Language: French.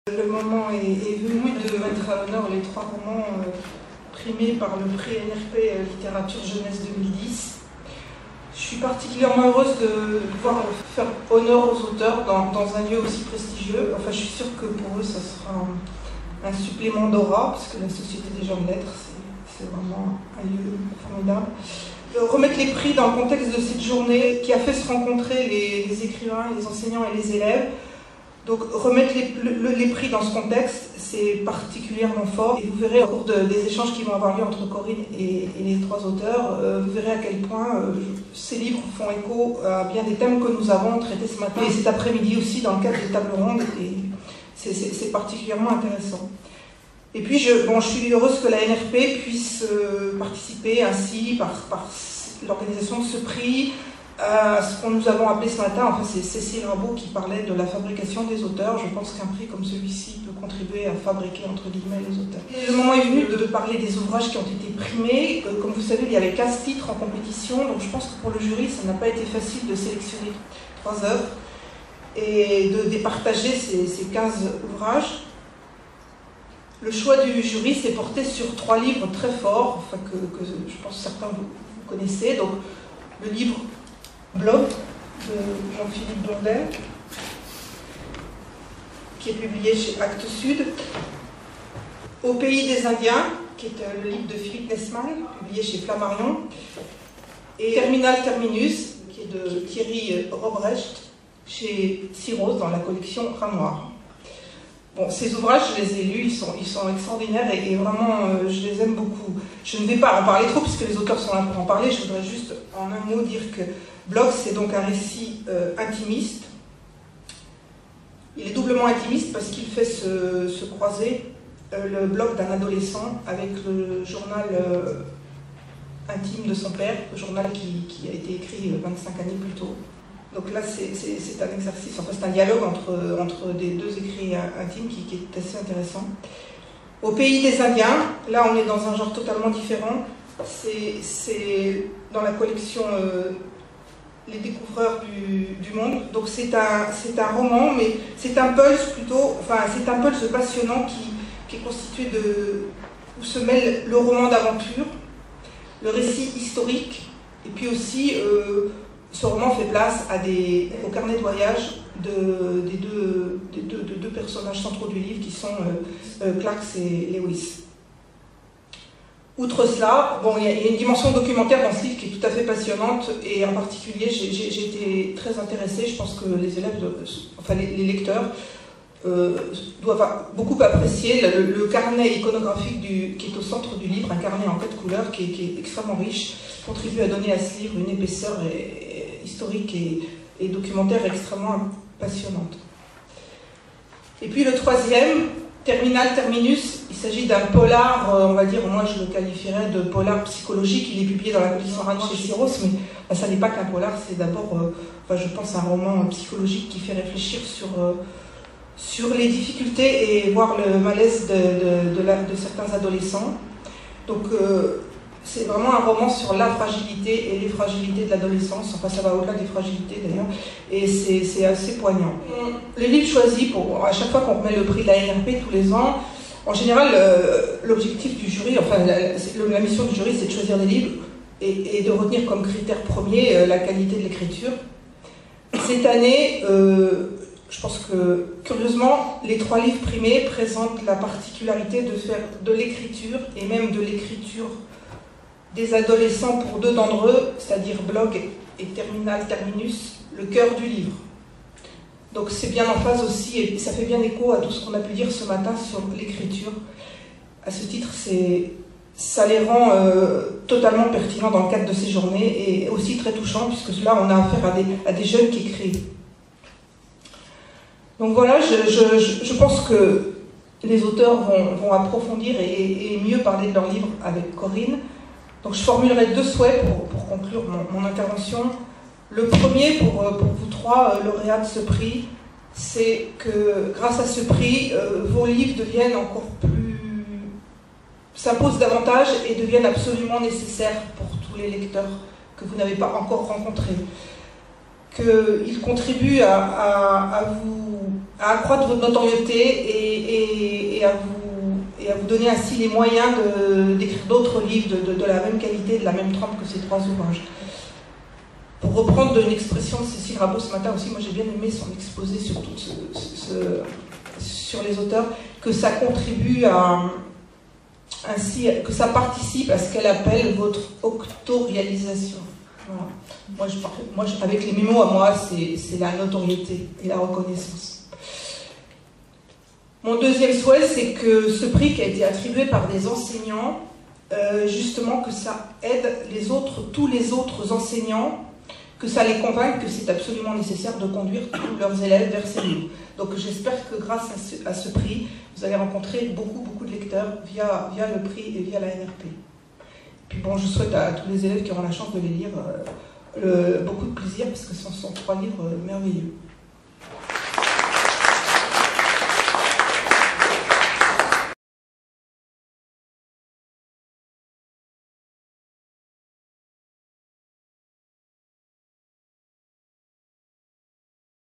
Le moment est venu de mettre à l'honneur les 3 romans primés par le prix NRP Littérature Jeunesse 2010. Je suis particulièrement heureuse de pouvoir faire honneur aux auteurs dans un lieu aussi prestigieux. Enfin, je suis sûre que pour eux, ça sera un supplément d'aura, parce que la Société des jeunes lettres, c'est vraiment un lieu formidable. Remettre les prix dans le contexte de cette journée qui a fait se rencontrer les écrivains, les enseignants et les élèves. Donc remettre les prix dans ce contexte, c'est particulièrement fort. Et vous verrez au cours des échanges qui vont avoir lieu entre Corinne et les 3 auteurs, vous verrez à quel point ces livres font écho à bien des thèmes que nous avons traités ce matin et cet après-midi aussi dans le cadre des tables rondes. Et c'est particulièrement intéressant. Et puis je suis heureuse que la NRP puisse participer ainsi par l'organisation de ce prix à ce qu'on nous avons appelé ce matin, enfin c'est Cécile Rabot qui parlait de la fabrication des auteurs. Je pense qu'un prix comme celui-ci peut contribuer à fabriquer entre guillemets les auteurs. Et le moment est venu de parler des ouvrages qui ont été primés. Comme vous savez, il y avait 15 titres en compétition, donc je pense que pour le jury, ça n'a pas été facile de sélectionner 3 œuvres et de départager ces 15 ouvrages. Le choix du jury s'est porté sur 3 livres très forts, enfin que je pense que certains vous connaissez. Donc le livre Blog de Jean-Philippe Blondel, qui est publié chez Actes Sud. Au pays des Indiens, qui est le livre de Philippe Nesman, publié chez Flammarion. Et Terminal Terminus, qui est de Thierry Robrecht, chez Cyrose, dans la collection Rat Noir. Bon, ces ouvrages, je les ai lus, ils sont extraordinaires et vraiment, je les aime beaucoup. Je ne vais pas en parler trop puisque les auteurs sont là pour en parler. Je voudrais juste en un mot dire que Blog, c'est donc un récit intimiste. Il est doublement intimiste parce qu'il fait se croiser le blog d'un adolescent avec le journal intime de son père, le journal qui a été écrit 25 années plus tôt. Donc là, c'est un exercice, enfin c'est un dialogue entre des 2 écrits intimes qui est assez intéressant. Au pays des Indiens, là on est dans un genre totalement différent. C'est dans la collection Les Découvreurs du Monde. Donc c'est un roman, mais c'est un pulse plutôt, enfin c'est un pulse passionnant qui est constitué où se mêle le roman d'aventure, le récit historique, et puis aussi ce roman fait place au carnet de voyage des deux personnages centraux du livre qui sont Clarks et Lewis. Outre cela, bon, il y a une dimension documentaire dans ce livre qui est tout à fait passionnante et en particulier j'ai été très intéressée. Je pense que les élèves, enfin les lecteurs doivent beaucoup apprécier le carnet iconographique qui est au centre du livre, un carnet en 4 couleurs qui est extrêmement riche, contribue à donner à ce livre une épaisseur historique et documentaire extrêmement passionnante. Et puis le 3e, Terminal Terminus, il s'agit d'un polar, on va dire, moi je le qualifierais de polar psychologique. Il est publié dans la collection Ranch chez Cyrose, mais ça n'est pas qu'un polar, c'est d'abord, je pense, un roman psychologique qui fait réfléchir sur les difficultés et voire le malaise de certains adolescents. Donc c'est vraiment un roman sur la fragilité et les fragilités de l'adolescence, enfin ça va au-delà des fragilités d'ailleurs, et c'est assez poignant. Les livres choisis, à chaque fois qu'on remet le prix de la NRP tous les ans, en général l'objectif du jury, enfin la mission du jury c'est de choisir des livres et de retenir comme critère premier la qualité de l'écriture. Cette année, je pense que, curieusement, les 3 livres primés présentent la particularité de faire de l'écriture, et même de l'écriture des adolescents pour 2 d'entre eux, c'est-à-dire Blog et Terminal Terminus, le cœur du livre. Donc c'est bien en phase aussi, et ça fait bien écho à tout ce qu'on a pu dire ce matin sur l'écriture. À ce titre, ça les rend totalement pertinents dans le cadre de ces journées, et aussi très touchants, puisque là on a affaire à des jeunes qui écrivent. Donc voilà, je pense que les auteurs vont approfondir et mieux parler de leur livre avec Corinne. Donc je formulerai 2 souhaits pour conclure mon intervention. Le premier, pour vous 3 lauréats de ce prix, c'est que grâce à ce prix, vos livres deviennent encore plus... s'imposent davantage et deviennent absolument nécessaires pour tous les lecteurs que vous n'avez pas encore rencontrés. Qu'ils contribuent à vous à accroître votre notoriété et à vous donner ainsi les moyens d'écrire d'autres livres de la même qualité, de la même trempe que ces 3 ouvrages. Pour reprendre une expression de Cécile Rabot ce matin aussi, moi j'ai bien aimé son exposé sur, sur les auteurs, que ça contribue ainsi, que ça participe à ce qu'elle appelle votre octorialisation. Voilà. Avec les mémos à moi, c'est la notoriété et la reconnaissance. Mon deuxième souhait, c'est que ce prix qui a été attribué par des enseignants, justement que ça aide tous les autres enseignants, que ça les convainque que c'est absolument nécessaire de conduire tous leurs élèves vers ces livres. Donc j'espère que grâce à ce prix, vous allez rencontrer beaucoup de lecteurs via le prix et via la NRP. Puis bon, je souhaite à tous les élèves qui auront la chance de les lire beaucoup de plaisir, parce que ce sont 3 livres merveilleux.